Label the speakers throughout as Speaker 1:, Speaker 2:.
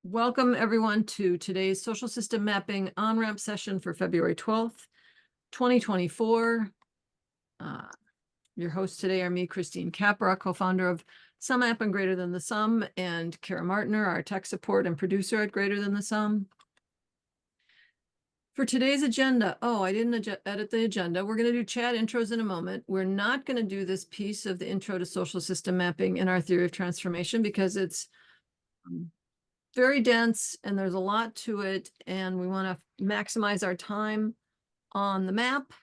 Speaker 1: Welcome everyone to today's social system mapping OnRamp session for February 12th, 2024. Your hosts today are me, Christine Capra, co-founder of sumApp and Greater Than the Sum, and Kara Martiner, our tech support and producer at Greater Than the Sum. For today's agenda, I didn't edit the agenda. We're going to do chat intros in a moment. We're not going to do this piece of the intro to social system mapping in our theory of transformation because it's very dense and there's a lot to it, and we want to maximize our time on the map.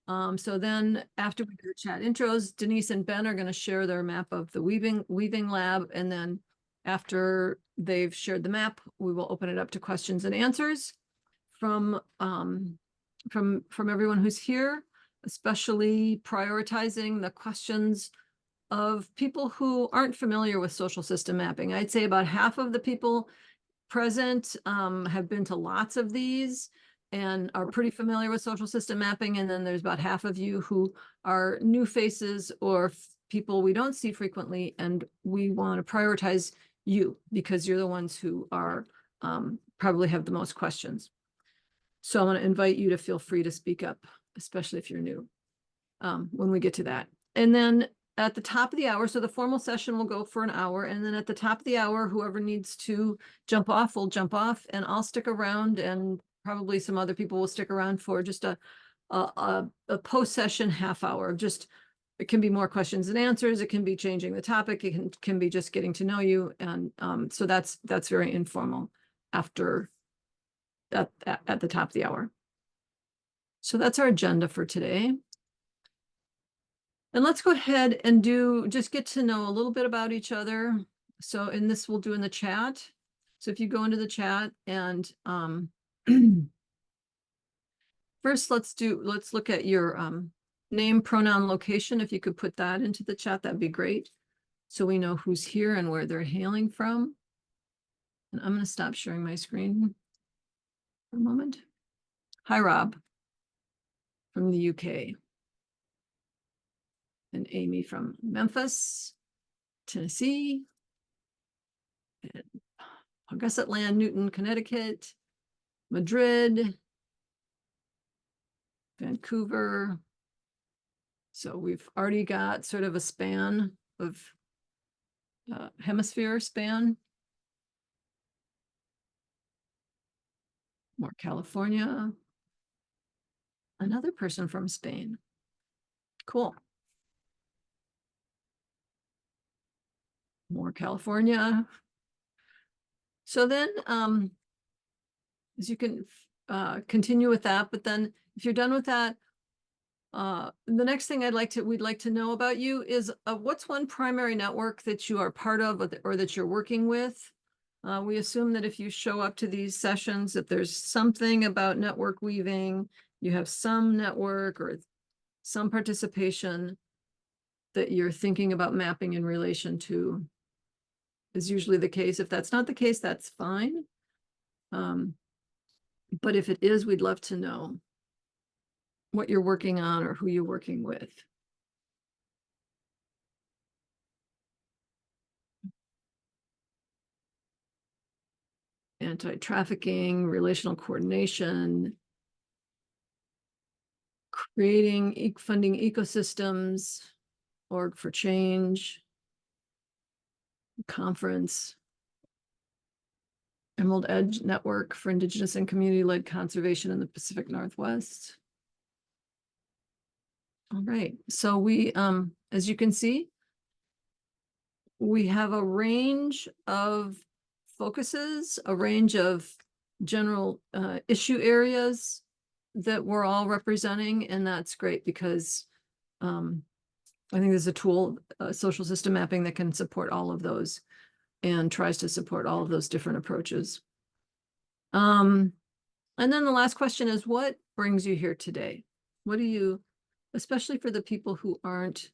Speaker 1: So then after we do chat intros, Denise and Ben are going to share their map of the weaving lab, and then after they've shared the map, we will open it up to questions and answers from everyone who's here, especially prioritizing the questions of people who aren't familiar with social system mapping. I'd say about half of the people present have been to lots of these and are pretty familiar with social system mapping. And then there's about half of you who are new faces or people we don't see frequently. And we want to prioritize you because you're the ones who are probably have the most questions. So I want to invite you to feel free to speak up, especially if you're new, when we get to that. And then at the top of the hour, so the formal session will go for an hour, and then at the top of the hour, whoever needs to jump off will jump off, and I'll stick around, and probably some other people will stick around for just a post-session half hour. Just, it can be more questions and answers, it can be changing the topic, it can be just getting to know you, and so that's very informal after at the top of the hour. So that's our agenda for today. And let's go ahead and just get to know a little bit about each other. So, and this we'll do in the chat. So if you go into the chat and first let's look at your name, pronoun, location. If you could put that into the chat, that'd be great. So we know who's here and where they're hailing from. And I'm going to stop sharing my screen for a moment. Hi, Rob from the UK. And Amy from Memphis, Tennessee, and Augusta Land, Newton, Connecticut, Madrid, Vancouver. So we've already got sort of a span of hemisphere span. More California. Another person from Spain. Cool. More California. So then, as you can continue with that, but then if you're done with that, the next thing we'd like to know about you is what's one primary network that you are part of or that you're working with? We assume that if you show up to these sessions, that there's something about network weaving, you have some network or some participation that you're thinking about mapping in relation to. Is usually the case. If that's not the case, that's fine. But if it is, we'd love to know what you're working on or who you're working with. Anti-trafficking, relational coordination, creating funding ecosystems, org for change, conference, Emerald Edge Network for Indigenous and community-led conservation in the Pacific Northwest. All right, so we, as you can see, we have a range of focuses, a range of general issue areas that we're all representing, and that's great because I think there's a tool, social system mapping, that can support all of those and tries to support all of those different approaches. And then the last question is, what brings you here today? What do you, especially for the people who aren't,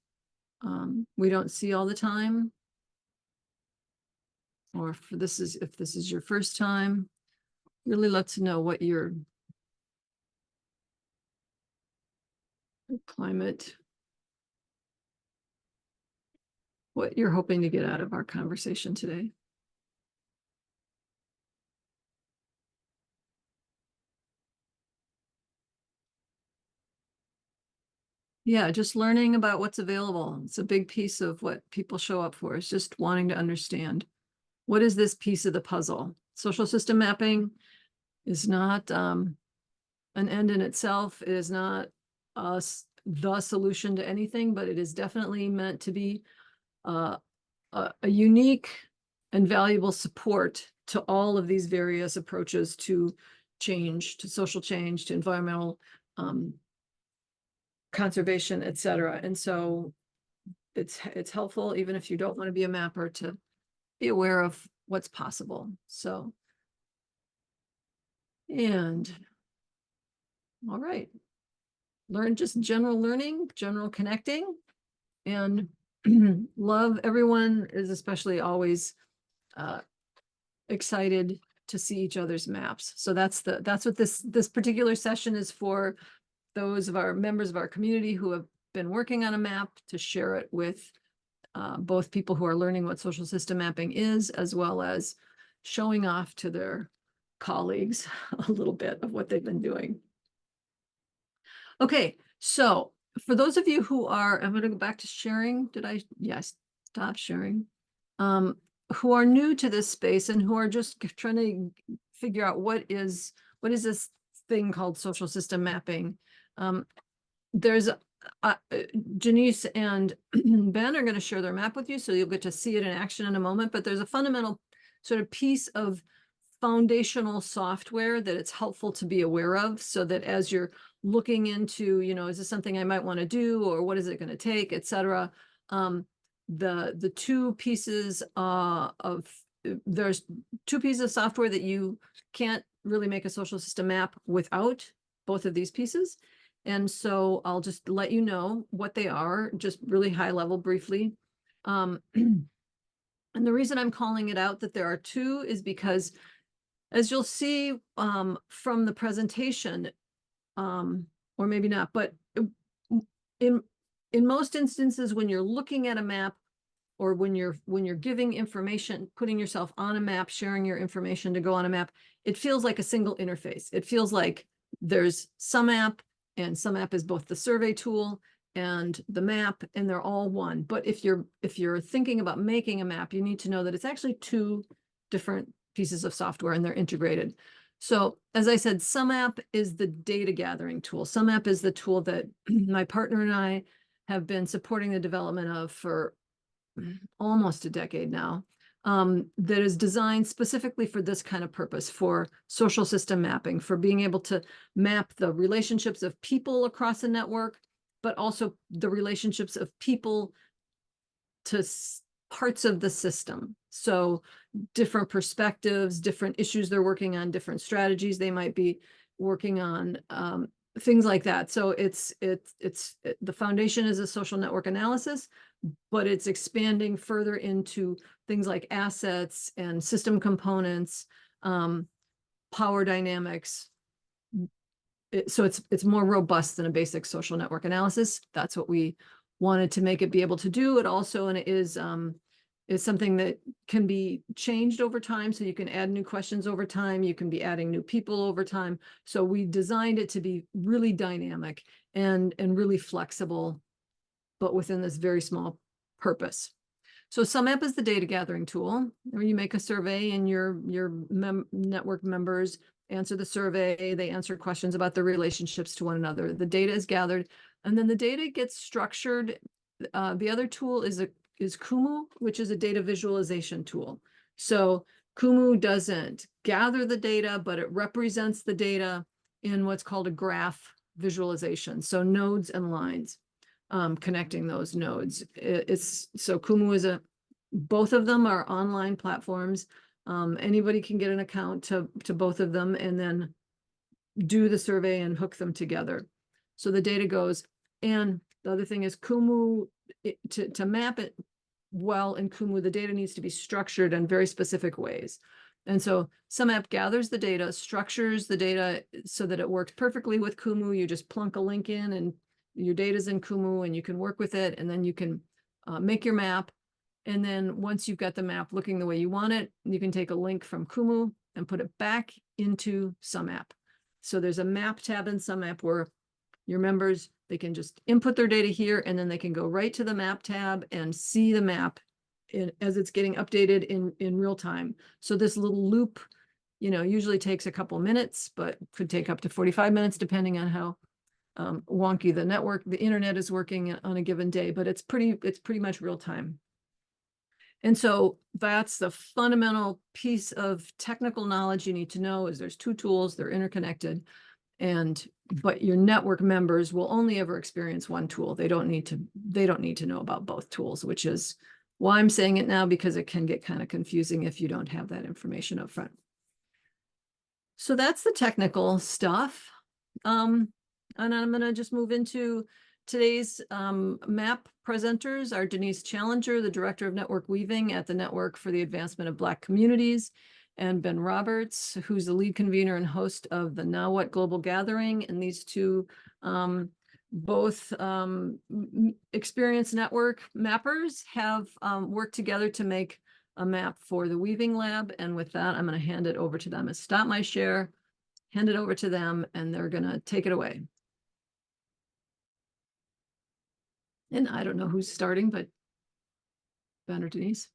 Speaker 1: we don't see all the time, or if this is your first time, really love to know what your climate, what you're hoping to get out of our conversation today. Yeah, just learning about what's available. It's a big piece of what people show up for, is just wanting to understand, what is this piece of the puzzle? Social system mapping is not an end in itself. It is not the solution to anything, but it is definitely meant to be a unique and valuable support to all of these various approaches to change, to social change, to environmental conservation, et cetera. And so it's helpful, even if you don't want to be a mapper, to be aware of what's possible. So, and all right, learn just general learning, general connecting, and love. Everyone is especially always excited to see each other's maps. So that's what this particular session is for, those of our members of our community who have been working on a map, to share it with both people who are learning what social system mapping is, as well as showing off to their colleagues a little bit of what they've been doing. Okay, so for those of you who are, I'm going to go back to sharing. Yes, stop sharing. Who are new to this space and who are just trying to figure out what is this thing called social system mapping. There's Denise and Ben are going to share their map with you, so you'll get to see it in action in a moment, but there's a fundamental sort of piece of foundational software that it's helpful to be aware of, so that as you're looking into, is this something I might want to do, or what is it going to take, et cetera. The two pieces there's two pieces of software that you can't really make a social system map without both of these pieces. And so I'll just let you know what they are, just really high level briefly. And the reason I'm calling it out that there are two is because, as you'll see from the presentation, or maybe not, but in most instances, when you're looking at a map, or when you're giving information, putting yourself on a map, sharing your information to go on a map, it feels like a single interface. It feels like there's sumApp, and sumApp is both the survey tool and the map, and they're all one. But if you're thinking about making a map, you need to know that it's actually two different pieces of software, and they're integrated. So as I said, sumApp is the data gathering tool. sumApp is the tool that my partner and I have been supporting the development of for almost a decade now, that is designed specifically for this kind of purpose, for social system mapping, for being able to map the relationships of people across a network, but also the relationships of people to parts of the system. So different perspectives, different issues they're working on, different strategies they might be working on, things like that. So the foundation is a social network analysis, but it's expanding further into things like assets and system components, power dynamics. So it's more robust than a basic social network analysis. That's what we wanted to make it be able to do. It also, and it is something that can be changed over time. So you can add new questions over time. You can be adding new people over time. So we designed it to be really dynamic and really flexible, but within this very small purpose. So sumApp is the data gathering tool, where you make a survey, and your network members answer the survey. They answer questions about their relationships to one another. The data is gathered, and then the data gets structured. The other tool is Kumu, which is a data visualization tool. So Kumu doesn't gather the data, but it represents the data in what's called a graph visualization. So nodes and lines, connecting those nodes. So Kumu is both of them are online platforms. Anybody can get an account to both of them, and then do the survey and hook them together. So the data goes, and the other thing is Kumu, to map it well in Kumu, the data needs to be structured in very specific ways. And so sumApp gathers the data, structures the data so that it works perfectly with Kumu. You just plunk a link in, and your data's in Kumu, and you can work with it, and then you can make your map. And then once you've got the map looking the way you want it, you can take a link from Kumu and put it back into sumApp. So there's a map tab in sumApp where your members, they can just input their data here, and then they can go right to the map tab and see the map as it's getting updated in real time. So this little loop, usually takes a couple minutes, but could take up to 45 minutes depending on how wonky the internet is working on a given day, but it's pretty much real time. And so that's the fundamental piece of technical knowledge you need to know is there's two tools, they're interconnected, but your network members will only ever experience one tool. They don't need to know about both tools, which is why I'm saying it now, because it can get kind of confusing if you don't have that information up front. So that's the technical stuff. And I'm going to just move into today's MAP presenters are Denise Challenger, the Director of Network Weaving at the Network for the Advancement of Black Communities, and Ben Roberts, who's the lead convener and host of the Now What Global Gathering. And these two both experienced network mappers have worked together to make a map for the Weaving Lab. And with that, I'm going to hand it over to them. Stop my share, hand it over to them, and they're going to take it away. And I don't know who's starting, but Ben or Denise?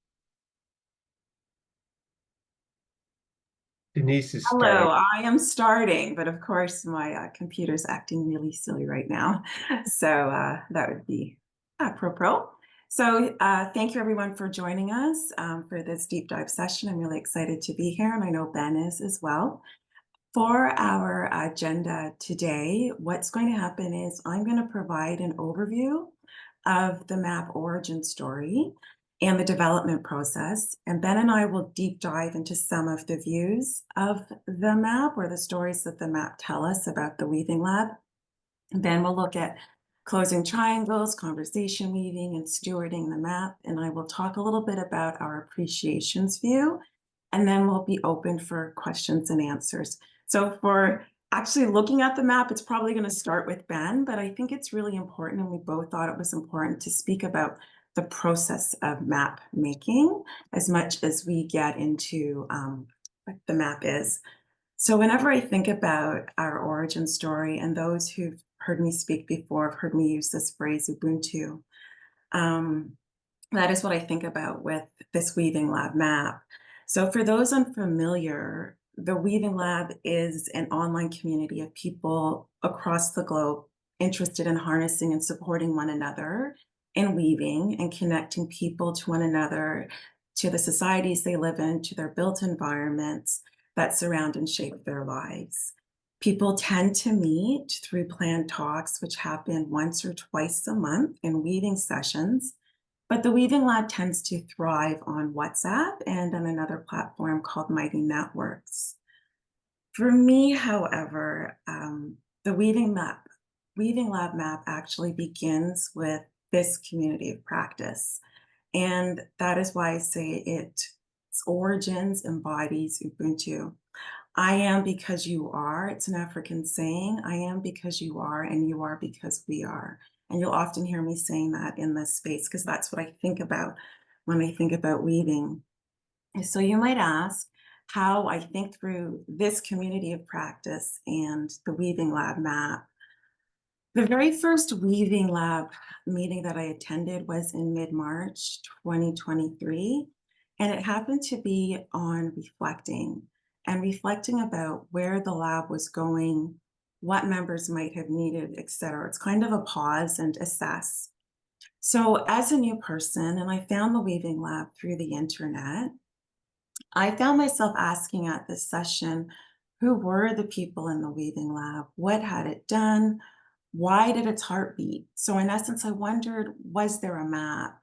Speaker 2: Denise is
Speaker 3: Hello,
Speaker 2: starting.
Speaker 3: I am starting, but of course my computer's acting really silly right now. So that would be apropos. So thank you everyone for joining us for this deep dive session. I'm really excited to be here, and I know Ben is as well. For our agenda today, what's going to happen is I'm going to provide an overview of the map origin story and the development process. And Ben and I will deep dive into some of the views of the map or the stories that the map tell us about the Weaving Lab. And Ben will look at closing triangles, conversation weaving, and stewarding the map. And I will talk a little bit about our appreciations view, and then we'll be open for questions and answers. So for actually looking at the map, it's probably going to start with Ben, but I think it's really important, and we both thought it was important to speak about the process of map making as much as we get into what the map is. So whenever I think about our origin story, and those who've heard me speak before have heard me use this phrase, Ubuntu, that is what I think about with this Weaving Lab map. So for those unfamiliar, the Weaving Lab is an online community of people across the globe interested in harnessing and supporting one another in weaving and connecting people to one another, to the societies they live in, to their built environments that surround and shape their lives. People tend to meet through planned talks, which happen once or twice a month in weaving sessions. But the Weaving Lab tends to thrive on WhatsApp and on another platform called Mighty Networks. For me, however, the Weaving Lab map actually begins with this community of practice. And that is why I say its origins embodies Ubuntu. I am because you are. It's an African saying. I am because you are, and you are because we are. And you'll often hear me saying that in this space because that's what I think about when I think about weaving. So you might ask how I think through this community of practice and the Weaving Lab map. The very first Weaving Lab meeting that I attended was in mid-March 2023, and it happened to be on reflecting about where the lab was going, what members might have needed, etc. It's kind of a pause and assess. So as a new person, and I found the Weaving Lab through the internet, I found myself asking at this session, who were the people in the Weaving Lab? What had it done? Why did its heart beat? So in essence, I wondered, was there a map?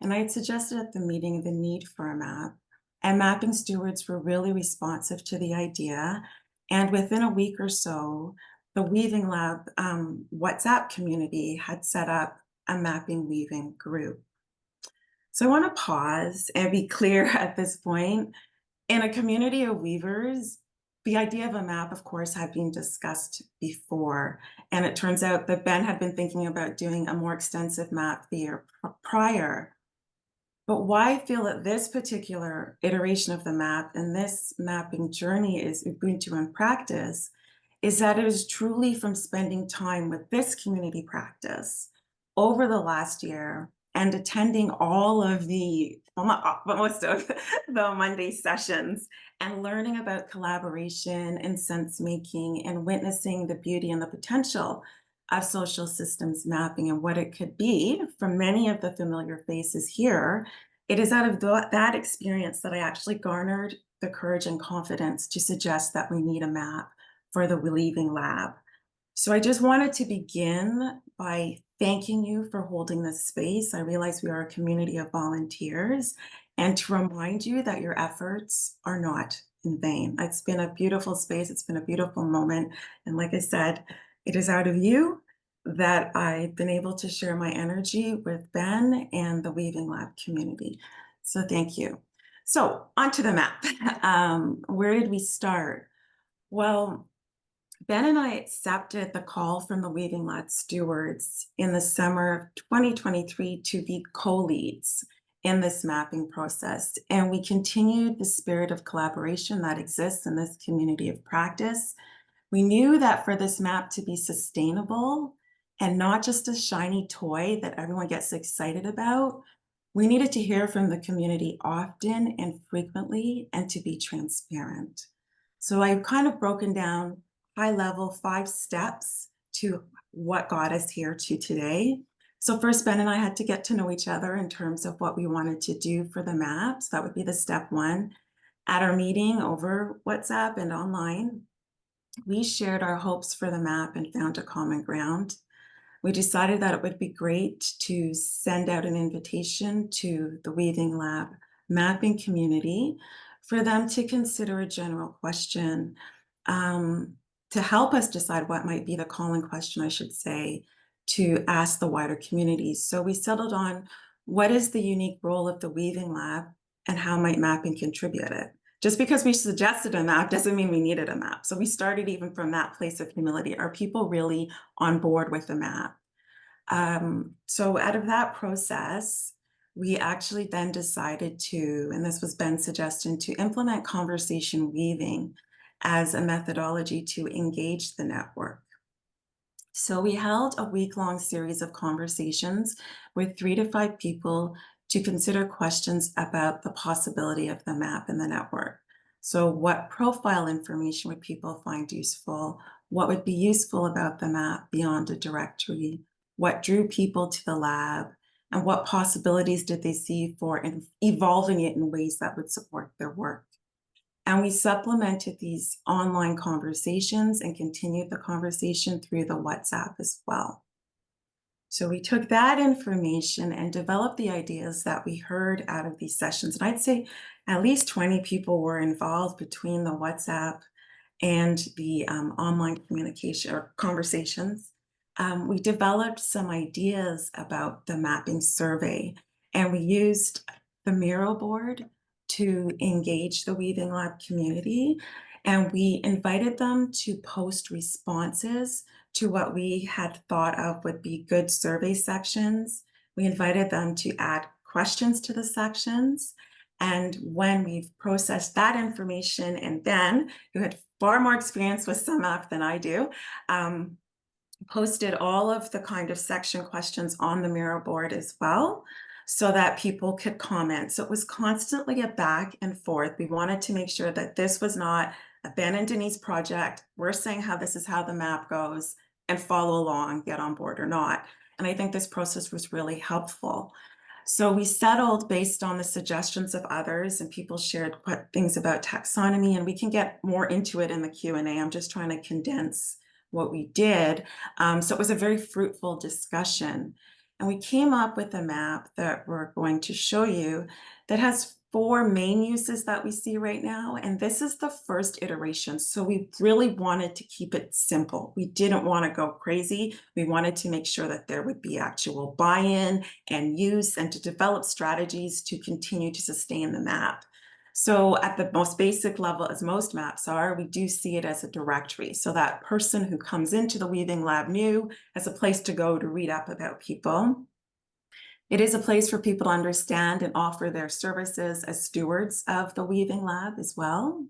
Speaker 3: And I had suggested at the meeting the need for a map. And mapping stewards were really responsive to the idea. And within a week or so, the Weaving Lab WhatsApp community had set up a mapping weaving group. So I want to pause and be clear at this point. In a community of weavers, the idea of a map, of course, had been discussed before. And it turns out that Ben had been thinking about doing a more extensive map the year prior. But why I feel that this particular iteration of the map and this mapping journey is Ubuntu in practice is that it is truly from spending time with this community practice over the last year and attending all of the, well, not all, but most of the Monday sessions and learning about collaboration and sense making and witnessing the beauty and the potential of social systems mapping and what it could be from many of the familiar faces here. It is out of that experience that I actually garnered the courage and confidence to suggest that we need a map for the Weaving Lab. So I just wanted to begin by thanking you for holding this space. I realize we are a community of volunteers, and to remind you that your efforts are not in vain. It's been a beautiful space. It's been a beautiful moment. And like I said, it is out of you that I've been able to share my energy with Ben and the Weaving Lab community. So thank you. So onto the map. Where did we start? Well, Ben and I accepted the call from the Weaving Lab stewards in the summer of 2023 to be co-leads in this mapping process. And we continued the spirit of collaboration that exists in this community of practice. We knew that for this map to be sustainable and not just a shiny toy that everyone gets excited about, we needed to hear from the community often and frequently and to be transparent. So I've kind of broken down high level 5 steps to what got us here to today. So first, Ben and I had to get to know each other in terms of what we wanted to do for the map. So that would be the step 1. At our meeting over WhatsApp and online, we shared our hopes for the map and found a common ground. We decided that it would be great to send out an invitation to the Weaving Lab mapping community for them to consider a general question to help us decide what might be the calling question, I should say, to ask the wider community. So we settled on what is the unique role of the Weaving Lab and how might mapping contribute it? Just because we suggested a map doesn't mean we needed a map. So we started even from that place of humility. Are people really on board with the map? So out of that process, we actually then decided to, and this was Ben's suggestion, to implement conversation weaving as a methodology to engage the network. So we held a week-long series of conversations with 3 to 5 people to consider questions about the possibility of the map in the network. So what profile information would people find useful? What would be useful about the map beyond a directory? What drew people to the lab? And what possibilities did they see for evolving it in ways that would support their work? And we supplemented these online conversations and continued the conversation through the WhatsApp as well. So we took that information and developed the ideas that we heard out of these sessions. And I'd say at least 20 people were involved between the WhatsApp and the online communication or conversations. We developed some ideas about the mapping survey, and we used the Miro board to engage the Weaving Lab community. And we invited them to post responses to what we had thought of would be good survey sections. We invited them to add questions to the sections. And when we've processed that information, and Ben, who had far more experience with sumApp than I do, posted all of the kind of section questions on the Miro board as well, so that people could comment. So it was constantly a back and forth. We wanted to make sure that this was not a Ben and Denise project. We're saying how this is how the map goes and follow along, get on board or not. And I think this process was really helpful. So we settled based on the suggestions of others, and people shared things about taxonomy, and we can get more into it in the Q&A. I'm just trying to condense what we did. So it was a very fruitful discussion. And we came up with a map that we're going to show you that has 4 main uses that we see right now. And this is the first iteration. So we really wanted to keep it simple. We didn't want to go crazy. We wanted to make sure that there would be actual buy-in and use and to develop strategies to continue to sustain the map. So at the most basic level, as most maps are, we do see it as a directory. So that person who comes into the Weaving Lab new has a place to go to read up about people. It is a place for people to understand and offer their services as stewards of the Weaving Lab as well.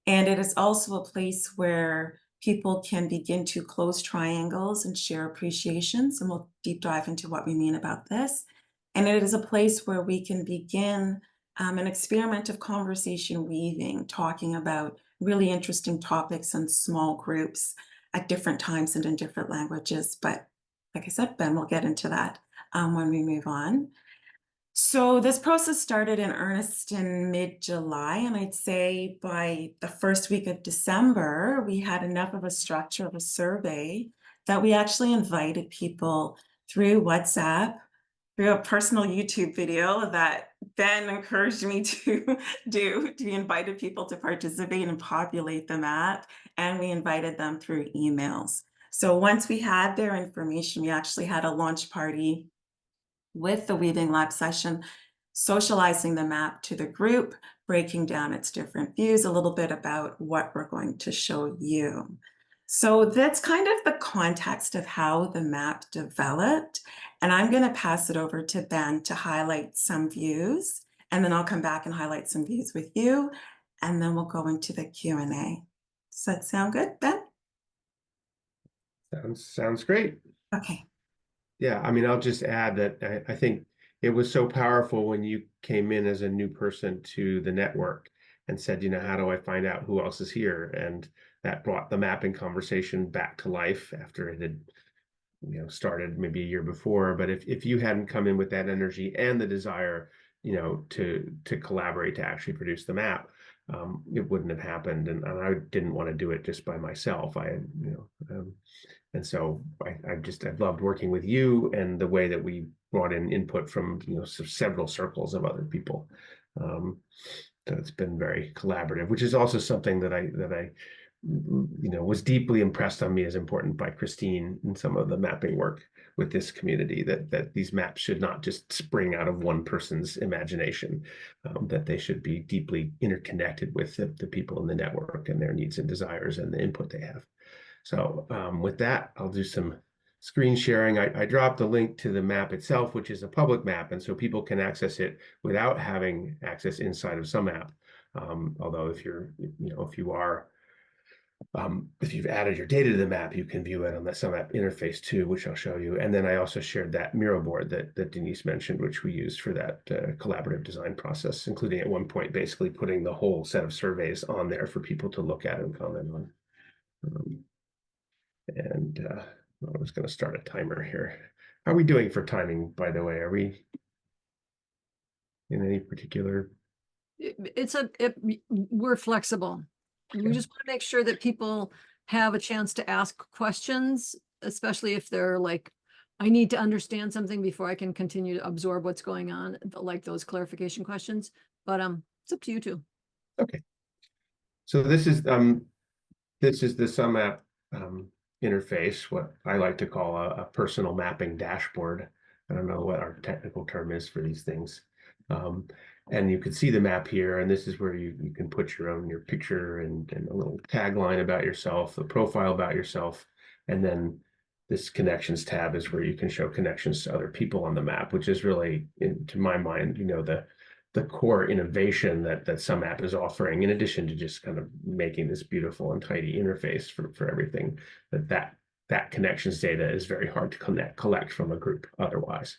Speaker 3: And it is also a place where people can begin to close triangles and share appreciations, and we'll deep dive into what we mean about this. And it is a place where we can begin an experiment of conversation weaving, talking about really interesting topics in small groups at different times and in different languages. But like I said, Ben, we'll get into that when we move on. So this process started in earnest in mid-July, and I'd say by the first week of December, we had enough of a structure of a survey that we actually invited people through WhatsApp, through a personal YouTube video that Ben encouraged me to do. We invited people to participate and populate the map, and we invited them through emails. So once we had their information, we actually had a launch party with the Weaving Lab session, socializing the map to the group, breaking down its different views, a little bit about what we're going to show you. So that's kind of the context of how the map developed. And I'm going to pass it over to Ben to highlight some views, and then I'll come back and highlight some views with you, and then we'll go into the Q&A. Does that sound good, Ben?
Speaker 2: Sounds great.
Speaker 3: Okay.
Speaker 2: Yeah, I mean, I'll just add that I think it was so powerful when you came in as a new person to the network and said, you know, how do I find out who else is here? And that brought the mapping conversation back to life after it had, you know, started maybe a year before. But if you hadn't come in with that energy and the desire, you know, to collaborate to actually produce the map, it wouldn't have happened. And I didn't want to do it just by myself. I had, you know, and so I've loved working with you and the way that we brought in input from, you know, several circles of other people. So it's been very collaborative, which is also something that I you know, was deeply impressed on me as important by Christine in some of the mapping work with this community, that these maps should not just spring out of one person's imagination, that they should be deeply interconnected with the people in the network and their needs and desires and the input they have. So with that, I'll do some screen sharing. I dropped the link to the map itself, which is a public map, and so people can access it without having access inside of sumApp. Although if you're, you know, if you've added your data to the map, you can view it on the sumApp interface too, which I'll show you. And then I also shared that Miro board that Denise mentioned, which we used for that collaborative design process, including at one point basically putting the whole set of surveys on there for people to look at and comment on. I was going to start a timer here. How are we doing for timing, by the way? Are we in any particular?
Speaker 1: We're flexible. We just want to make sure that people have a chance to ask questions, especially if they're like, I need to understand something before I can continue to absorb what's going on, like those clarification questions. But it's up to you two.
Speaker 2: Okay. So this is the sumApp interface, what I like to call a personal mapping dashboard. I don't know what our technical term is for these things. And you can see the map here, and this is where you can put your picture and a little tagline about yourself, a profile about yourself, and then this connections tab is where you can show connections to other people on the map, which is really, to my mind, you know, the core innovation that sumApp is offering, in addition to just kind of making this beautiful and tidy interface for everything. That connections data is very hard to collect from a group otherwise.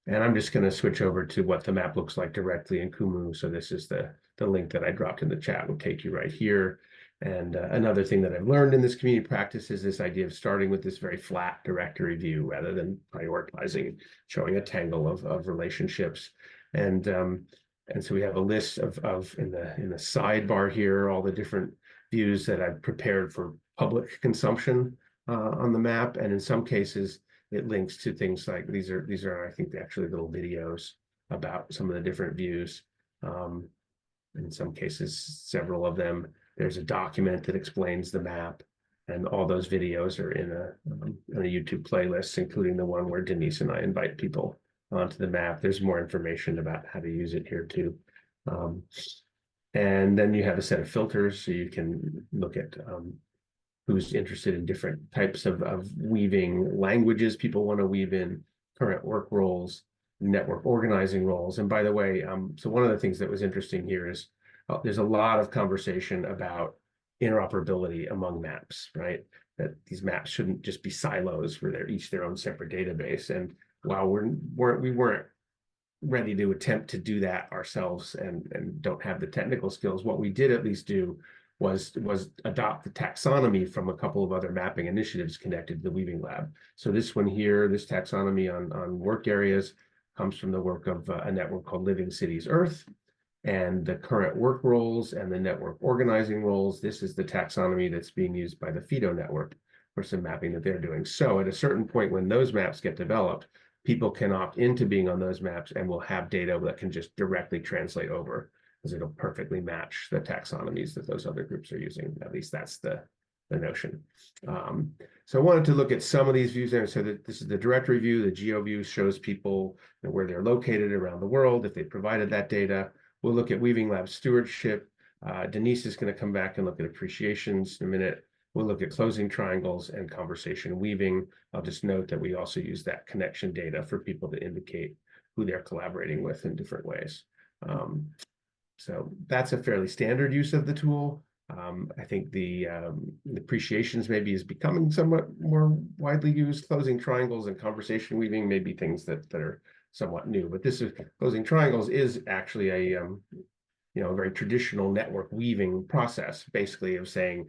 Speaker 2: And I'm just going to switch over to what the map looks like directly in Kumu. So this is the link that I dropped in the chat will take you right here. And another thing that I've learned in this community practice is this idea of starting with this very flat directory view rather than prioritizing, showing a tangle of relationships. And so we have a list of in the sidebar here, all the different views that I've prepared for public consumption on the map. And in some cases, it links to things like these are I think actually little videos about some of the different views. In some cases, several of them. There's a document that explains the map, and all those videos are in a YouTube playlist, including the one where Denise and I invite people onto the map. There's more information about how to use it here too. And then you have a set of filters, so you can look at who's interested in different types of weaving languages people want to weave in, current work roles, network organizing roles. And by the way, so one of the things that was interesting here is there's a lot of conversation about interoperability among maps, right? That these maps shouldn't just be silos where they're each their own separate database. And while we weren't ready to attempt to do that ourselves and don't have the technical skills, what we did at least do was adopt the taxonomy from a couple of other mapping initiatives connected to the Weaving Lab. So this one here, this taxonomy on work areas, comes from the work of a network called Living Cities Earth, and the current work roles and the network organizing roles. This is the taxonomy that's being used by the FIDO network for some mapping that they're doing. So at a certain point when those maps get developed, people can opt into being on those maps and will have data that can just directly translate over, because it'll perfectly match the taxonomies that those other groups are using. At least that's the notion. So I wanted to look at some of these views there. So that this is the directory view. The geo view shows people where they're located around the world, if they provided that data. We'll look at Weaving Lab stewardship. Denise is going to come back and look at appreciations in a minute. We'll look at closing triangles and conversation weaving. I'll just note that we also use that connection data for people to indicate who they're collaborating with in different ways. So that's a fairly standard use of the tool. I think the appreciations maybe is becoming somewhat more widely used. Closing triangles and conversation weaving may be things that are somewhat new, but this is closing triangles is actually a a very traditional network weaving process, basically of saying,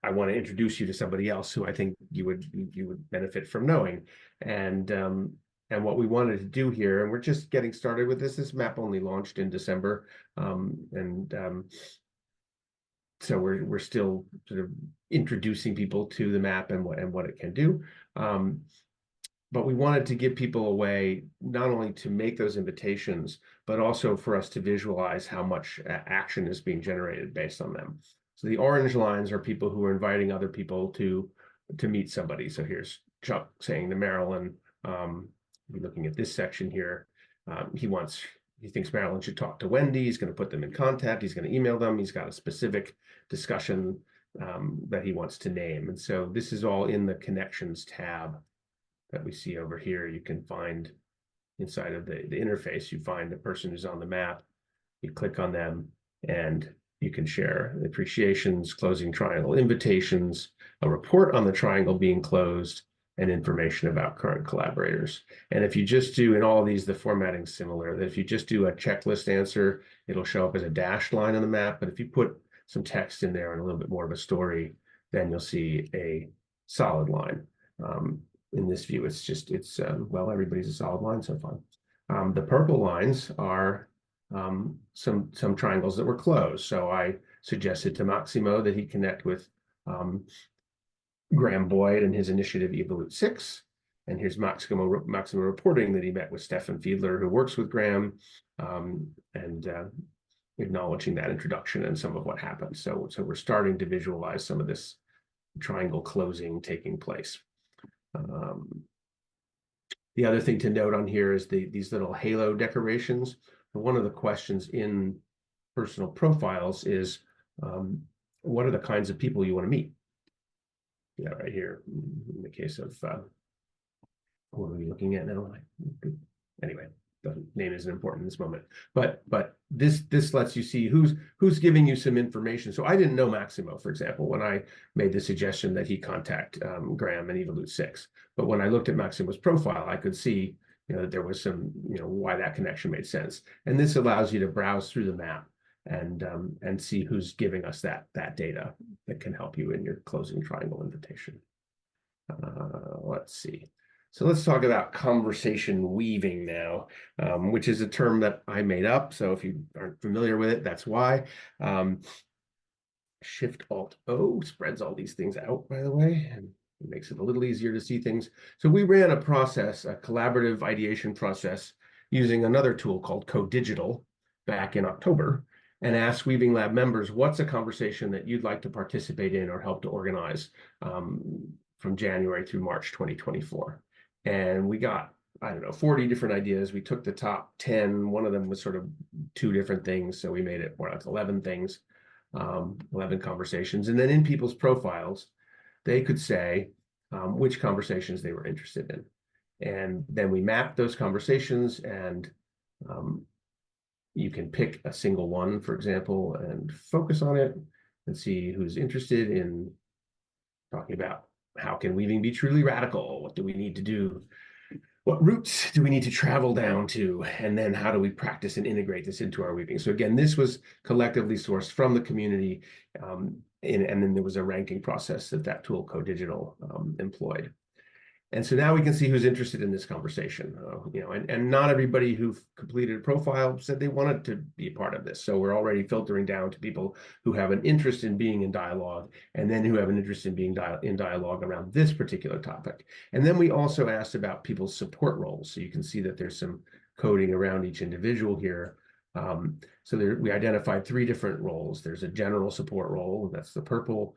Speaker 2: I want to introduce you to somebody else who I think you would benefit from knowing. And what we wanted to do here, and we're just getting started with this map only launched in December. So we're still sort of introducing people to the map and what it can do. But we wanted to give people a way not only to make those invitations, but also for us to visualize how much action is being generated based on them. So the orange lines are people who are inviting other people to meet somebody. So here's Chuck saying to Marilyn, we're looking at this section here. He thinks Marilyn should talk to Wendy. He's going to put them in contact. He's going to email them. He's got a specific discussion that he wants to name. And so this is all in the connections tab that we see over here. You can find inside of the interface, you find the person who's on the map, you click on them, and you can share appreciations, closing triangle invitations, a report on the triangle being closed, and information about current collaborators. And if you just do, in all of these, the formatting's similar, that if you just do a checklist answer, it'll show up as a dashed line on the map. But if you put some text in there and a little bit more of a story, then you'll see a solid line. In this view, well, everybody's a solid line so far. The purple lines are some triangles that were closed. So I suggested to Maximo that he connect with Graham Boyd and his initiative Evolute 6. And here's Maximo reporting that he met with Stefan Fiedler, who works with Graham, and acknowledging that introduction and some of what happened. So we're starting to visualize some of this triangle closing taking place. The other thing to note on here is these little halo decorations. One of the questions in personal profiles is, what are the kinds of people you want to meet? Right here, in the case of, what are we looking at now? Anyway, the name isn't important in this moment, but this lets you see who's giving you some information. So I didn't know Maximo, for example, when I made the suggestion that he contact Graham and Evolute 6. But when I looked at Maximo's profile, I could see that there was some why that connection made sense. And this allows you to browse through the map and see who's giving us that data that can help you in your closing triangle invitation. Let's see. So let's talk about conversation weaving now, which is a term that I made up. So if you aren't familiar with it, that's why. Shift-Alt-O spreads all these things out, by the way, and it makes it a little easier to see things. So we ran a process, a collaborative ideation process, using another tool called CoDigital back in October, and asked Weaving Lab members, what's a conversation that you'd like to participate in or help to organize from January through March 2024. And we got, 40 different ideas. We took the top 10. One of them was sort of 2 different things. So we made it more like 11 things, 11 conversations. And then in people's profiles, they could say which conversations they were interested in. And then we mapped those conversations, and you can pick a single one, for example, and focus on it. and see who's interested in talking about how can weaving be truly radical? What do we need to do? What routes do we need to travel down to? And then how do we practice and integrate this into our weaving? So again, this was collectively sourced from the community. And then there was a ranking process that tool Code Digital employed. And so now we can see who's interested in this conversation, and not everybody who completed a profile said they wanted to be a part of this. So we're already filtering down to people who have an interest in being in dialogue, and then who have an interest in being in dialogue around this particular topic. And then we also asked about people's support roles. So you can see that there's some coding around each individual here. We identified 3 different roles. There's a general support role, that's the purple.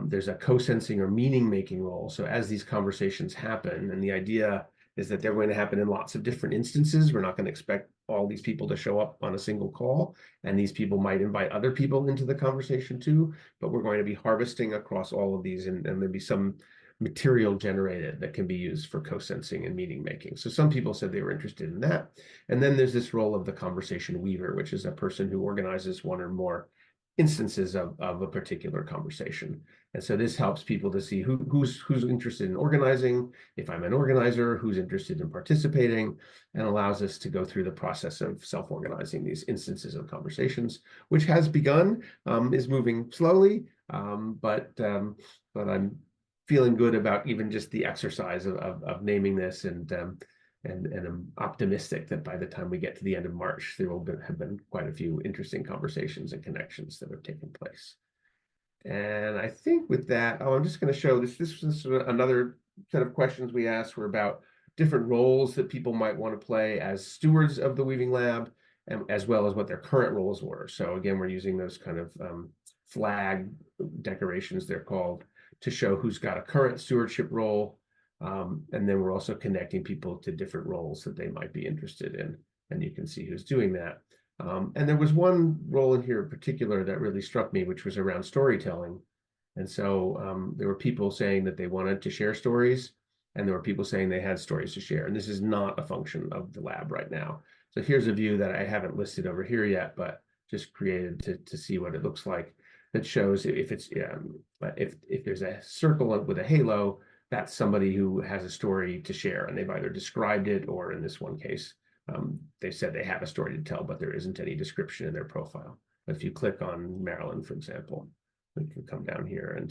Speaker 2: There's a co-sensing or meaning-making role. So as these conversations happen, and the idea is that they're going to happen in lots of different instances. We're not going to expect all these people to show up on a single call, and these people might invite other people into the conversation too, but we're going to be harvesting across all of these, and there'll be some material generated that can be used for co-sensing and meaning making. So some people said they were interested in that. And then there's this role of the conversation weaver, which is a person who organizes one or more instances of a particular conversation. And so this helps people to see who's interested in organizing, if I'm an organizer, who's interested in participating, and allows us to go through the process of self-organizing these instances of conversations, which has begun, is moving slowly, but I'm feeling good about even just the exercise of naming this, and I'm optimistic that by the time we get to the end of March, there will have been quite a few interesting conversations and connections that have taken place. And I think with that, I'm just going to show this. This was another set of questions we asked were about different roles that people might want to play as stewards of the Weaving Lab, and as well as what their current roles were. So again, we're using those kind of flag decorations, they're called, to show who's got a current stewardship role. And then we're also connecting people to different roles that they might be interested in. And you can see who's doing that. And there was one role in here in particular that really struck me, which was around storytelling. And so there were people saying that they wanted to share stories, and there were people saying they had stories to share. And this is not a function of the lab right now. So here's a view that I haven't listed over here yet, but just created to see what it looks like. That shows if it's if there's a circle with a halo, that's somebody who has a story to share, and they've either described it, or in this one case, they said they have a story to tell, but there isn't any description in their profile. But if you click on Marilyn, for example, we can come down here and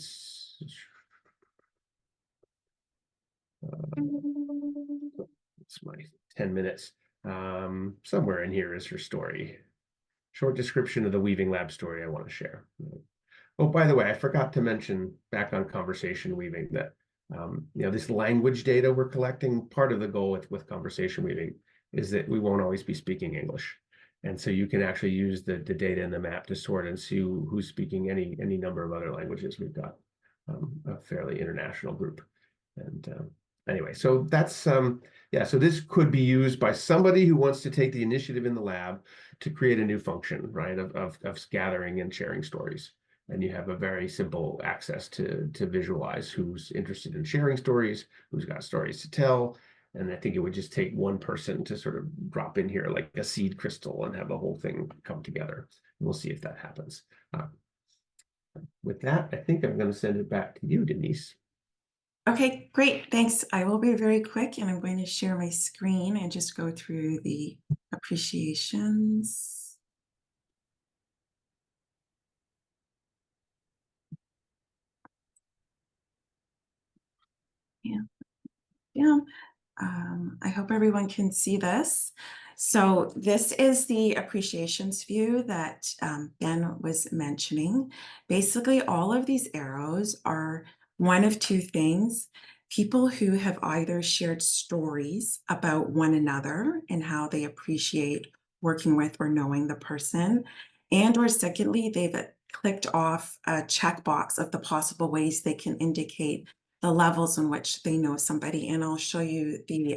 Speaker 2: it's my 10 minutes. Somewhere in here is her story. Short description of the Weaving Lab story I want to share. Oh, by the way, I forgot to mention back on conversation weaving that this language data we're collecting, part of the goal with conversation weaving is that we won't always be speaking English. And so you can actually use the data in the map to sort and see who's speaking any number of other languages. We've got a fairly international group. And anyway, so that's so this could be used by somebody who wants to take the initiative in the lab to create a new function, right, of gathering and sharing stories. And you have a very simple access to visualize who's interested in sharing stories, who's got stories to tell. And I think it would just take one person to sort of drop in here like a seed crystal and have the whole thing come together. And we'll see if that happens. With that, I think I'm going to send it back to you, Denise.
Speaker 3: Okay, great. Thanks. I will be very quick, and I'm going to share my screen and just go through the appreciations. Yeah. I hope everyone can see this. So this is the appreciations view that Ben was mentioning. Basically, all of these arrows are one of two things. People who have either shared stories about one another and how they appreciate working with or knowing the person, and or secondly, they've clicked off a checkbox of the possible ways they can indicate the levels in which they know somebody. And I'll show you the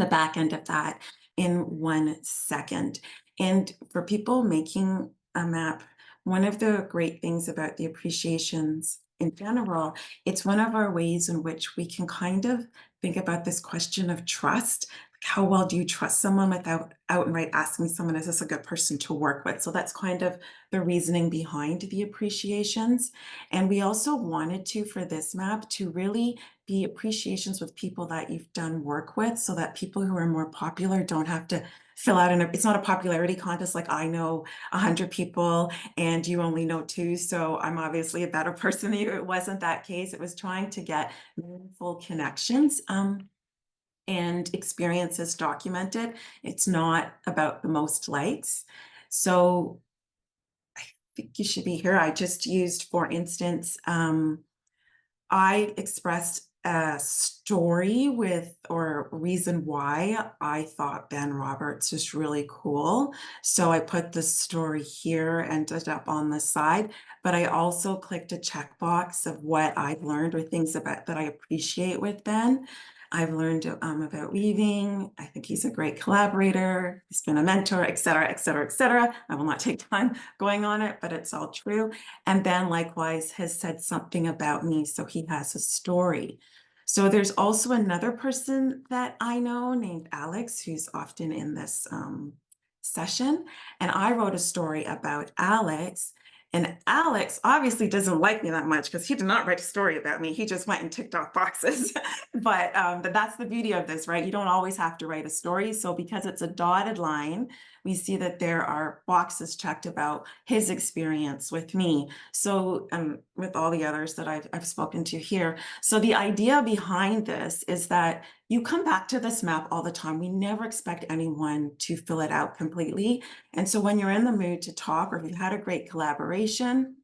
Speaker 3: back end of that in 1 second. And for people making a map, one of the great things about the appreciations in general, it's one of our ways in which we can kind of think about this question of trust how well do you trust someone without outright asking someone, is this a good person to work with? So that's kind of the reasoning behind the appreciations. And we also wanted to, for this map, to really be appreciations with people that you've done work with, so that people who are more popular don't have to fill out it's not a popularity contest like I know 100 people and you only know 2, so I'm obviously a better person than you. It wasn't that case. It was trying to get meaningful connections. And experiences documented. It's not about the most likes. So I think you should be here. I just used, for instance, I expressed a story with, or reason why I thought Ben Roberts was really cool. So I put the story here, ended up on the side, but I also clicked a checkbox of what I've learned or things about that I appreciate with Ben. I've learned about weaving. I think he's a great collaborator. He's been a mentor, et cetera, et cetera, et cetera. I will not take time going on it, but it's all true. And Ben likewise has said something about me, so he has a story. So there's also another person that I know named Alex, who's often in this session. And I wrote a story about Alex. And Alex obviously doesn't like me that much because he did not write a story about me. He just went and ticked off boxes. But that's the beauty of this, right? You don't always have to write a story. So because it's a dotted line, we see that there are boxes checked about his experience with me. So with all the others that I've spoken to here. So the idea behind this is that you come back to this map all the time. We never expect anyone to fill it out completely. And so when you're in the mood to talk, or if you've had a great collaboration,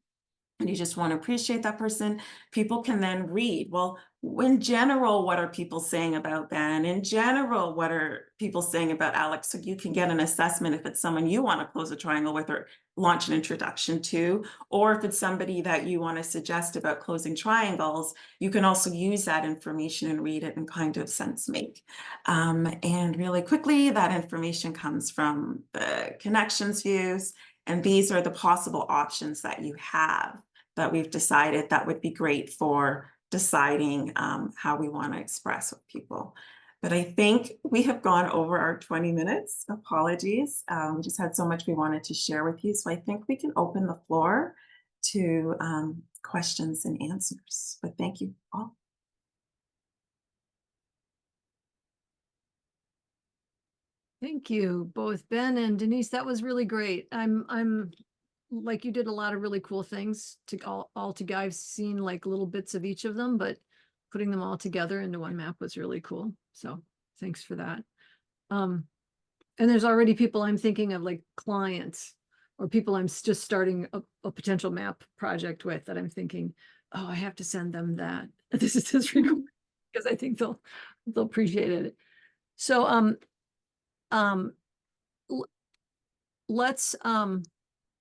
Speaker 3: and you just want to appreciate that person, people can then read, well, in general, what are people saying about Ben? In general, what are people saying about Alex? So you can get an assessment if it's someone you want to close a triangle with or launch an introduction to, or if it's somebody that you want to suggest about closing triangles, you can also use that information and read it and kind of sense make. And really quickly, that information comes from the connections views. And these are the possible options that you have that we've decided that would be great for deciding how we want to express with people. But I think we have gone over our 20 minutes. Apologies. We just had so much we wanted to share with you. So I think we can open the floor to questions and answers. But thank you all.
Speaker 1: Thank you, both Ben and Denise. That was really great. I'm like, you did a lot of really cool things to all together. I've seen like little bits of each of them, but putting them all together into one map was really cool. So thanks for that. And there's already people I'm thinking of, like clients or people I'm just starting a potential map project with, that I'm thinking, oh, I have to send them that. This is just recording because I think they'll appreciate it. So let's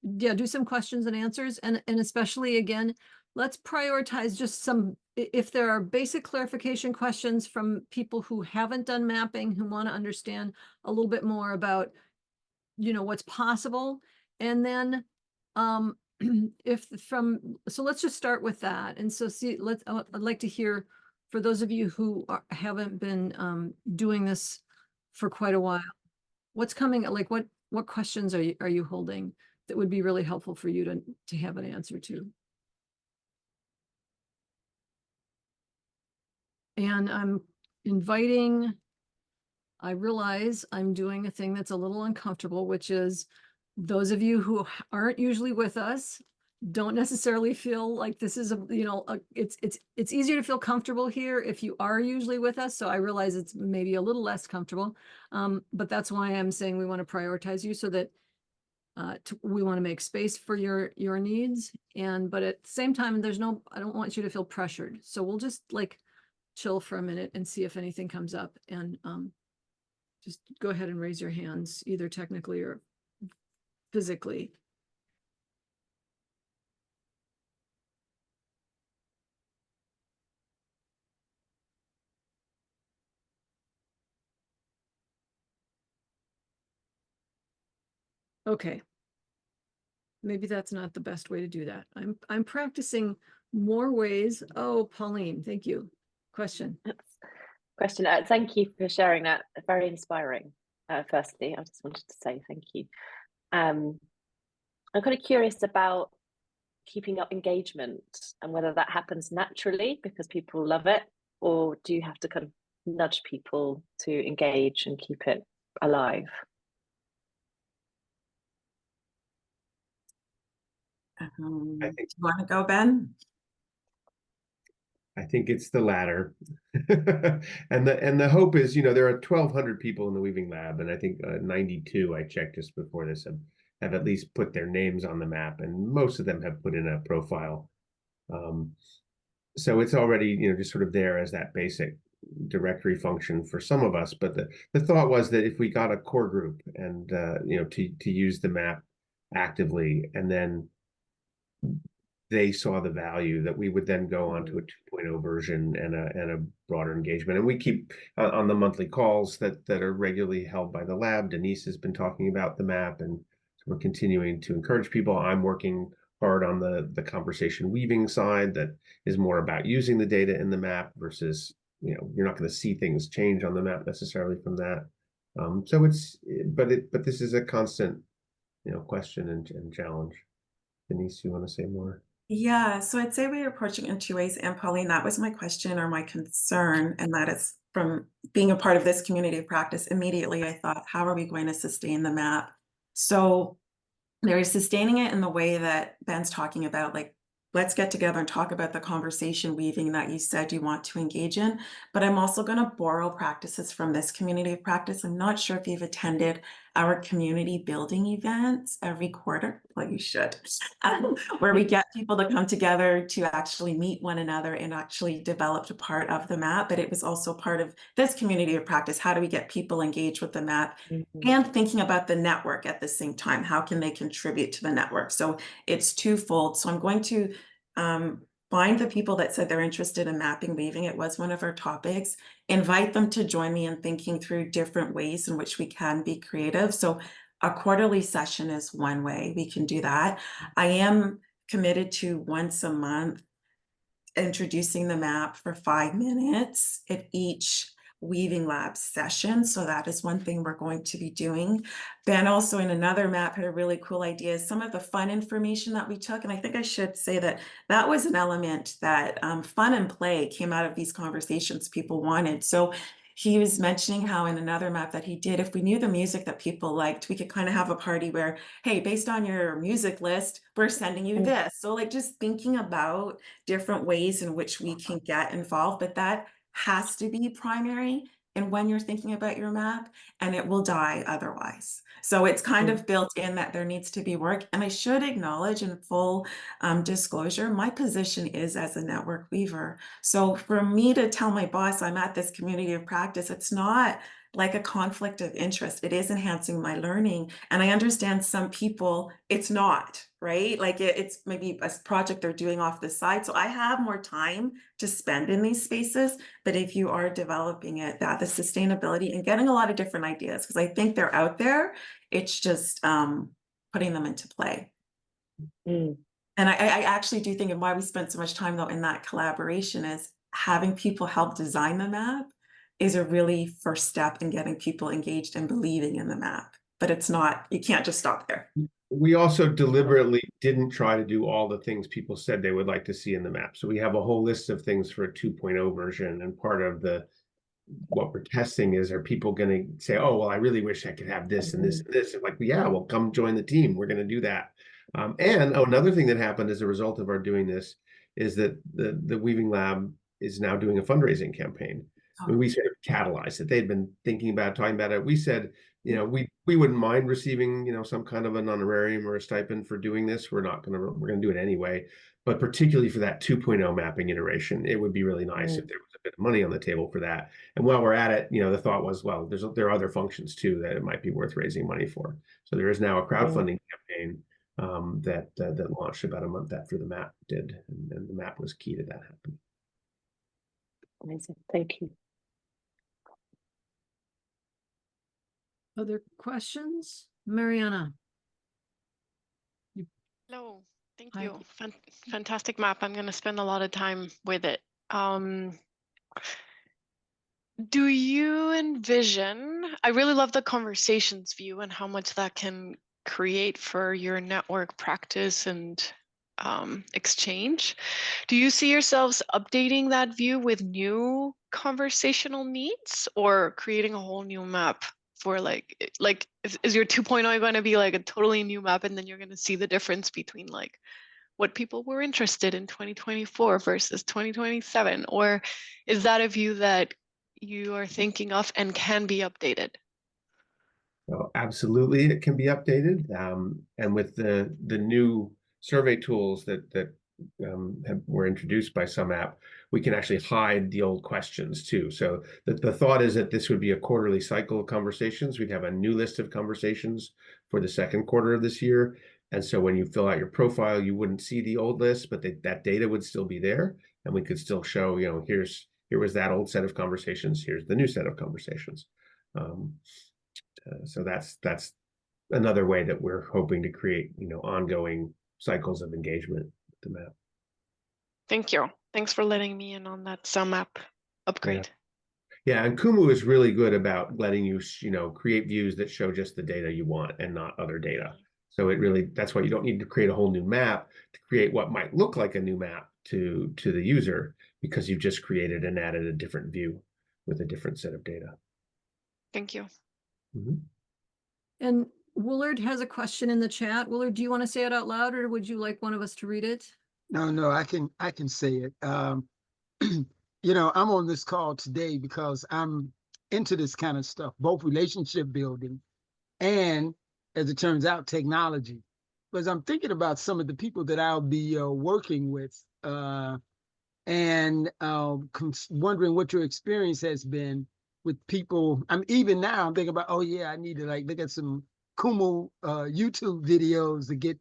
Speaker 1: yeah, do some questions and answers, and especially again, let's prioritize just some, if there are basic clarification questions from people who haven't done mapping, who want to understand a little bit more about, what's possible. And then so let's just start with that. And so I'd like to hear, for those of you who haven't been doing this for quite a while, what's coming, like what questions are you holding that would be really helpful for you to have an answer to? And I'm inviting, I realize I'm doing a thing that's a little uncomfortable, which is those of you who aren't usually with us, don't necessarily feel like this is it's easier to feel comfortable here if you are usually with us. So I realize it's maybe a little less comfortable, but that's why I'm saying we want to prioritize you, so that we want to make space for your needs. But at the same time, I don't want you to feel pressured. So we'll just like chill for a minute and see if anything comes up, and just go ahead and raise your hands, either technically or physically. Okay. Maybe that's not the best way to do that. I'm practicing more ways. Oh, Pauline, thank you. Question.
Speaker 4: question. Thank you for sharing that. Very inspiring. Firstly, I just wanted to say thank you. I'm kind of curious about keeping up engagement and whether that happens naturally because people love it, or do you have to kind of nudge people to engage and keep it alive?
Speaker 2: I
Speaker 3: Do
Speaker 2: think
Speaker 3: you want to go, Ben?
Speaker 2: I think it's the latter. And the hope is, there are 1,200 people in the Weaving Lab, and I think 92 I checked just before this have at least put their names on the map, and most of them have put in a profile. So it's already, just sort of there as that basic directory function for some of us. But the thought was that if we got a core group and to use the map actively, and then they saw the value, that we would then go on to a 2.0 version and a broader engagement. And we keep on the monthly calls that are regularly held by the lab. Denise has been talking about the map, and so we're continuing to encourage people. I'm working hard on the conversation weaving side that is more about using the data in the map versus, you're not going to see things change on the map necessarily from that. So but this is a constant, question and challenge. Denise, you want to say more?
Speaker 3: Yeah, so I'd say we're approaching in two ways. And Pauline, that was my question or my concern, and that is from being a part of this community of practice. Immediately, I thought, how are we going to sustain the map? So there is sustaining it in the way that Ben's talking about, like, let's get together and talk about the conversation weaving that you said you want to engage in. But I'm also going to borrow practices from this community of practice. I'm not sure if you've attended our community building events every quarter. Well, you should, where we get people to come together to actually meet one another and actually develop a part of the map. But it was also part of this community of practice. How do we get people engaged with the map? And thinking about the network at the same time? How can they contribute to the network? So it's twofold. So I'm going to find the people that said they're interested in mapping weaving. It was one of our topics. Invite them to join me in thinking through different ways in which we can be creative. So a quarterly session is one way we can do that. I am committed to once a month introducing the map for 5 minutes at each Weaving Lab session. So that is one thing we're going to be doing. Ben also in another map had a really cool idea, some of the fun information that we took. And I think I should say that that was an element that fun and play came out of these conversations people wanted. So he was mentioning how in another map that he did, if we knew the music that people liked, we could kind of have a party where, hey, based on your music list, we're sending you this. So like just thinking about different ways in which we can get involved, but that has to be primary. And when you're thinking about your map, and it will die otherwise. So it's kind of built in that there needs to be work. And I should acknowledge in full disclosure, my position is as a network weaver. So for me to tell my boss I'm at this community of practice, it's not like a conflict of interest. It is enhancing my learning. And I understand some people, it's not, right? Like it's maybe a project they're doing off the side. So I have more time to spend in these spaces. But if you are developing it, that the sustainability and getting a lot of different ideas, because I think they're out there, it's just putting them into play. And I actually do think, and why we spent so much time though in that collaboration is having people help design the map is a really first step in getting people engaged and believing in the map. But it's not, you can't just stop there.
Speaker 2: We also deliberately didn't try to do all the things people said they would like to see in the map. So we have a whole list of things for a 2.0 version. And part of what we're testing is, are people going to say, oh, well, I really wish I could have this and this and this. And like, yeah, well, come join the team. We're going to do that. And another thing that happened as a result of our doing this is that the Weaving Lab is now doing a fundraising campaign. And we sort of catalyzed it. They'd been thinking about talking about it. We said, we wouldn't mind receiving, some kind of an honorarium or a stipend for doing this. We're going to do it anyway. But particularly for that 2.0 mapping iteration, it would be really nice if there was a bit of money on the table for that. And while we're at it, the thought was, well, there are other functions too that it might be worth raising money for. So there is now a crowdfunding campaign that launched about a month after the map did, and the map was key to that happening.
Speaker 4: Amazing, thank you.
Speaker 1: Other questions? Mariana?
Speaker 5: Hello, thank
Speaker 1: Hi.
Speaker 5: you. Fantastic map. I'm going to spend a lot of time with it. Do you envision, I really love the conversations view and how much that can create for your network practice and exchange. Do you see yourselves updating that view with new conversational needs or creating a whole new map for like is your 2.0 going to be like a totally new map and then you're going to see the difference between like what people were interested in 2024 versus 2027? Or is that a view that you are thinking of and can be updated?
Speaker 2: So absolutely, it can be updated. And with the new survey tools that were introduced by sumApp, we can actually hide the old questions too. So the thought is that this would be a quarterly cycle of conversations. We'd have a new list of conversations for the second quarter of this year. And so when you fill out your profile, you wouldn't see the old list, but that data would still be there. And we could still show, here was that old set of conversations. Here's the new set of conversations. So that's another way that we're hoping to create, ongoing cycles of engagement with the map.
Speaker 5: Thank you. Thanks for letting me in on that sumApp upgrade.
Speaker 2: Yeah, and Kumu is really good about letting you, create views that show just the data you want and not other data. So that's why you don't need to create a whole new map to create what might look like a new map to the user, because you've just created and added a different view with a different set of data.
Speaker 5: Thank you.
Speaker 2: Mm-hmm.
Speaker 1: And Willard has a question in the chat. Willard, do you want to say it out loud or would you like one of us to read it?
Speaker 6: No, I can say it. I'm on this call today because I'm into this kind of stuff, both relationship building and, as it turns out, technology. Because I'm thinking about some of the people that I'll be working with, and wondering what your experience has been with people. Even now I'm thinking about, oh yeah, I need to look at some Kumu YouTube videos to get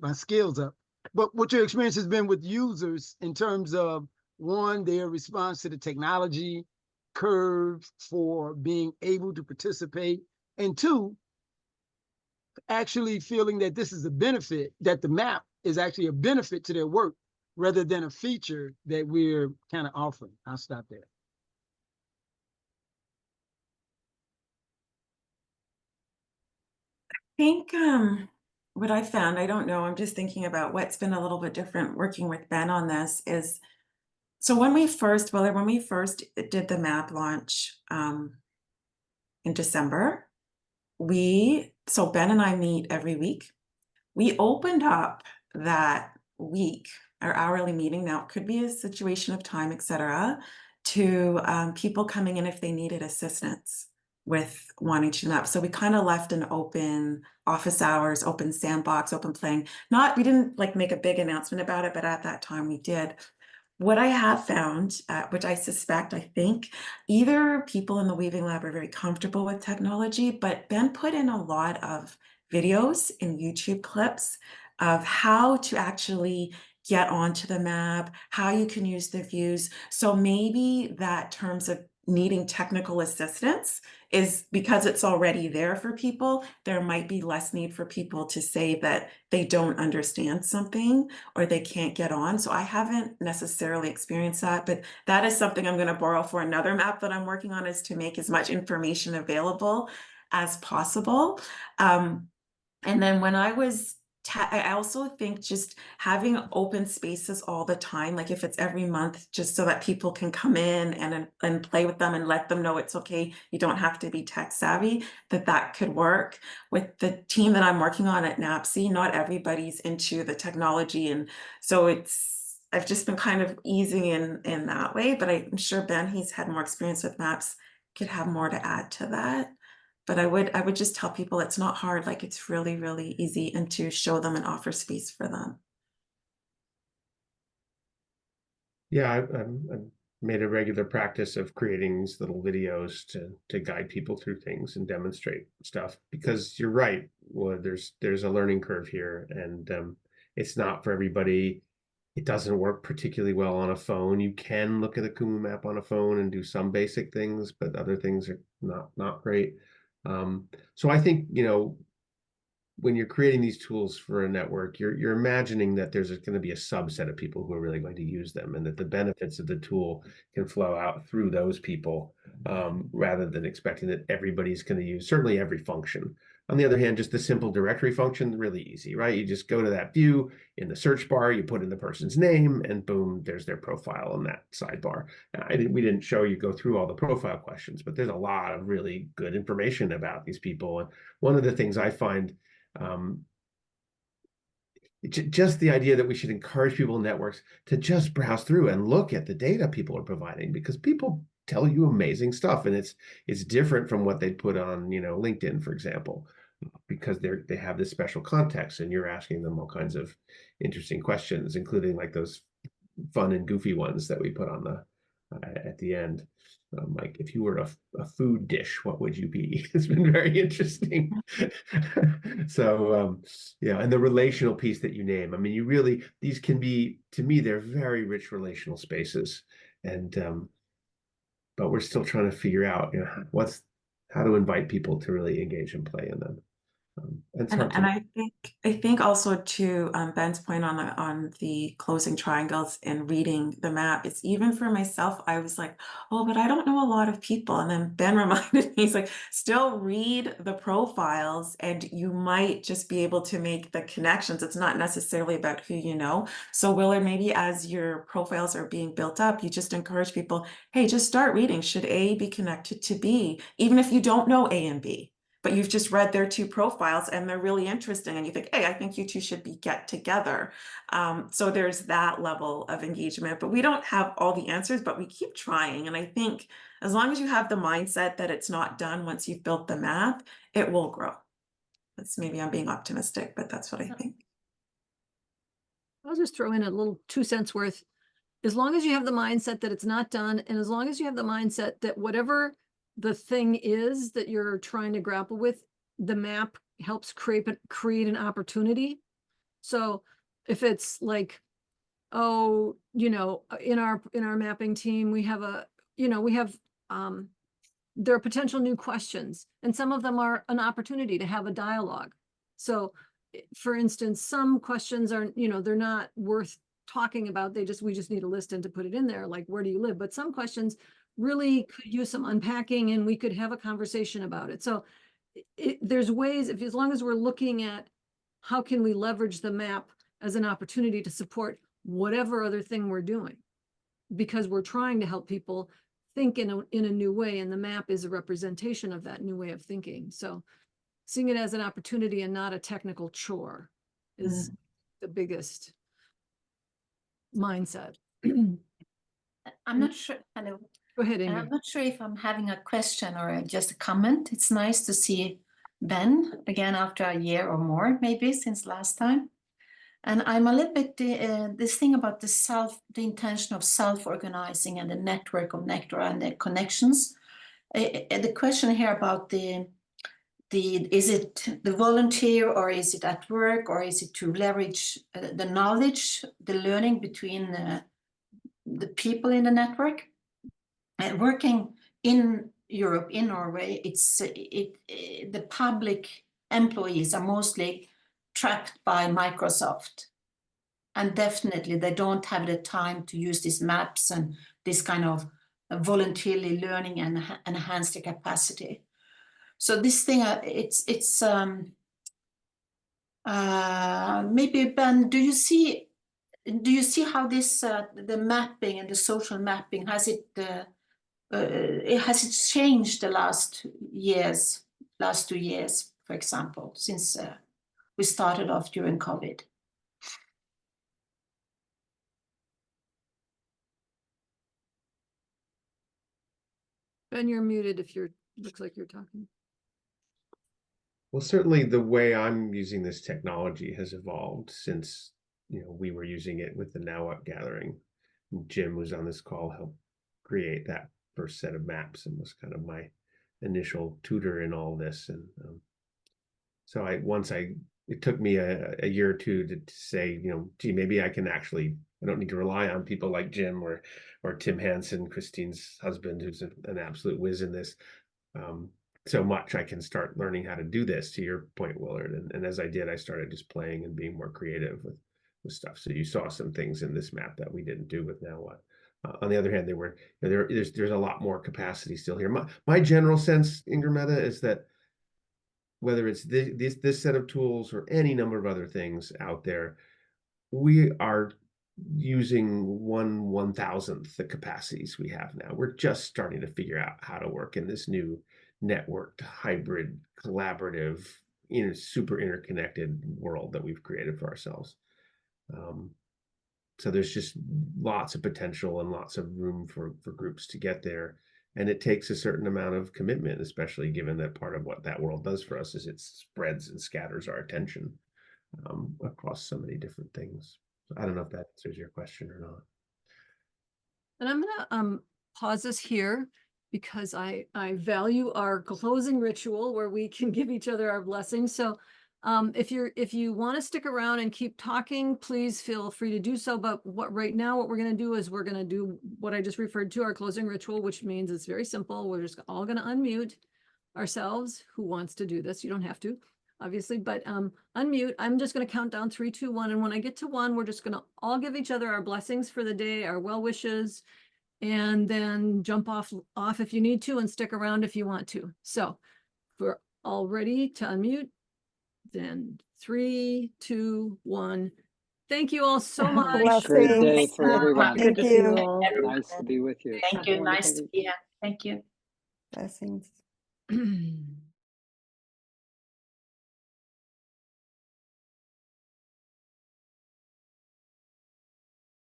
Speaker 6: my skills up. But what your experience has been with users in terms of, one, their response to the technology curve for being able to participate, and two, actually feeling that this is a benefit, that the map is actually a benefit to their work rather than a feature that we're kind of offering. I'll stop there.
Speaker 3: I think what I found, I don't know, I'm just thinking about what's been a little bit different working with Ben on this is, so when we first did the map launch in December, so Ben and I meet every week. We opened up that week, our hourly meeting, now it could be a situation of time, etc., to people coming in if they needed assistance with wanting to map. So we kind of left an open office hours, open sandbox, open playing. We didn't make a big announcement about it, but at that time we did. What I have found, which I think either people in the Weaving Lab are very comfortable with technology, but Ben put in a lot of videos and YouTube clips of how to actually get onto the map, how you can use the views. So maybe that terms of needing technical assistance is because it's already there for people. There might be less need for people to say that they don't understand something or they can't get on. So I haven't necessarily experienced that, but that is something I'm going to borrow for another map that I'm working on, is to make as much information available as possible. And then when I also think just having open spaces all the time, like if it's every month, just so that people can come in and play with them and let them know it's okay, you don't have to be tech savvy, that could work. With the team that I'm working on at NAPSI, not everybody's into the technology, and so I've just been kind of easing in that way, but I'm sure Ben, he's had more experience with maps, could have more to add to that. But I would just tell people it's not hard, it's really, really easy, and to show them and offer space for them.
Speaker 2: Yeah, I've made a regular practice of creating these little videos to guide people through things and demonstrate stuff, because you're right. Well, there's a learning curve here, and it's not for everybody. It doesn't work particularly well on a phone. You can look at a Kumu map on a phone and do some basic things, but other things are not great. So I think, when you're creating these tools for a network, you're imagining that there's going to be a subset of people who are really going to use them, and that the benefits of the tool can flow out through those people, rather than expecting that everybody's going to use certainly every function. On the other hand, just the simple directory function, really easy, right? You just go to that view in the search bar, you put in the person's name, and boom, there's their profile in that sidebar. We didn't show you go through all the profile questions, but there's a lot of really good information about these people. And one of the things I find, just the idea that we should encourage people in networks to just browse through and look at the data people are providing, because people tell you amazing stuff, and it's different from what they put on, LinkedIn, for example, because they have this special context, and you're asking them all kinds of interesting questions, including like those fun and goofy ones that we put on the at the end. Like, if you were a food dish, what would you be? It's been very interesting. So yeah, and the relational piece that you name, I mean, these can be, to me, they're very rich relational spaces, and but we're still trying to figure out, how to invite people to really engage and play in them.
Speaker 3: And I think also to Ben's point on the closing triangles and reading the map, it's even for myself, I was like, oh, but I don't know a lot of people. And then Ben reminded me, he's like, still read the profiles and you might just be able to make the connections. It's not necessarily about who you know. So Willard, maybe as your profiles are being built up, you just encourage people, hey, just start reading. Should A be connected to B? Even if you don't know A and B, but you've just read their two profiles and they're really interesting, and you think, hey, I think you two should get together. So there's that level of engagement, but we don't have all the answers, but we keep trying. And I think as long as you have the mindset that it's not done once you've built the map, it will grow. That's, maybe I'm being optimistic, but that's what I think.
Speaker 1: I'll just throw in a little 2 cents worth. As long as you have the mindset that it's not done, and as long as you have the mindset that whatever the thing is that you're trying to grapple with, the map helps create an opportunity. So if it's like, oh, in our mapping team, we have there are potential new questions, and some of them are an opportunity to have a dialogue. So for instance, some questions are, they're not worth talking about. We just need a list and to put it in there, like, where do you live? But some questions really could use some unpacking, and we could have a conversation about it. So there's ways, as long as we're looking at how can we leverage the map as an opportunity to support whatever other thing we're doing, because we're trying to help people think in a new way, and the map is a representation of that new way of thinking. So seeing it as an opportunity and not a technical chore is the biggest mindset.
Speaker 7: I'm not sure. Hello.
Speaker 1: Go ahead,
Speaker 7: I'm
Speaker 1: Ingrid.
Speaker 7: not sure if I'm having a question or just a comment. It's nice to see Ben again after a year or more, maybe since last time. And I'm a little bit this thing about the intention of self-organizing and the network of nectar and the connections. The question here about is it the volunteer, or is it at work, or is it to leverage the knowledge, the learning between the people in the network? Working in Europe, in Norway, the public employees are mostly trapped by Microsoft, and definitely they don't have the time to use these maps and this kind of voluntarily learning and enhance the capacity. So this thing, maybe Ben, do you see how this the mapping and the social mapping has it changed the last 2 years, for example, since we started off during COVID?
Speaker 1: Ben, you're muted if looks like you're talking.
Speaker 2: Well, certainly the way I'm using this technology has evolved since, we were using it with the Now Up gathering. Jim was on this call, helped create that first set of maps, and was kind of my initial tutor in all this. And so it took me a year or two to say, gee, maybe I don't need to rely on people like Jim or Tim Hansen, Christine's husband, who's an absolute whiz in this. so much, I can start learning how to do this, to your point, Willard. And as I did, I started just playing and being more creative with stuff. So you saw some things in this map that we didn't do with Now What. On the other hand, there's a lot more capacity still here. My general sense, Ingrametta, is that whether it's this set of tools or any number of other things out there, we are using 1/1000th the capacities we have now. We're just starting to figure out how to work in this new networked, hybrid, collaborative, super interconnected world that we've created for ourselves. So there's just lots of potential and lots of room for groups to get there. And it takes a certain amount of commitment, especially given that part of what that world does for us is it spreads and scatters our attention across so many different things. So I don't know if that answers your question or not. And
Speaker 1: I'm gonna pause this here because I value our closing ritual where we can give each other our blessings. So if you want to stick around and keep talking, please feel free to do so. But right now what we're going to do is we're going to do what I just referred to, our closing ritual, which means it's very simple. We're just all going to unmute ourselves. Who wants to do this? You don't have to, obviously, but unmute. I'm just going to count down 3, 2, 1. And when I get to 1, we're just going to all give each other our blessings for the day, our well wishes, and then jump off if you need to and stick around if you want to. So we're all ready to unmute. Then 3, 2, 1. Thank you all so much.
Speaker 8: Great day for
Speaker 7: Thank
Speaker 8: everyone.
Speaker 3: Good to see you all.
Speaker 8: Nice to be with you.
Speaker 7: Thank
Speaker 8: Have a
Speaker 7: you. Nice
Speaker 8: wonderful
Speaker 7: to
Speaker 8: week.
Speaker 7: be here. Thank you.
Speaker 3: Blessings.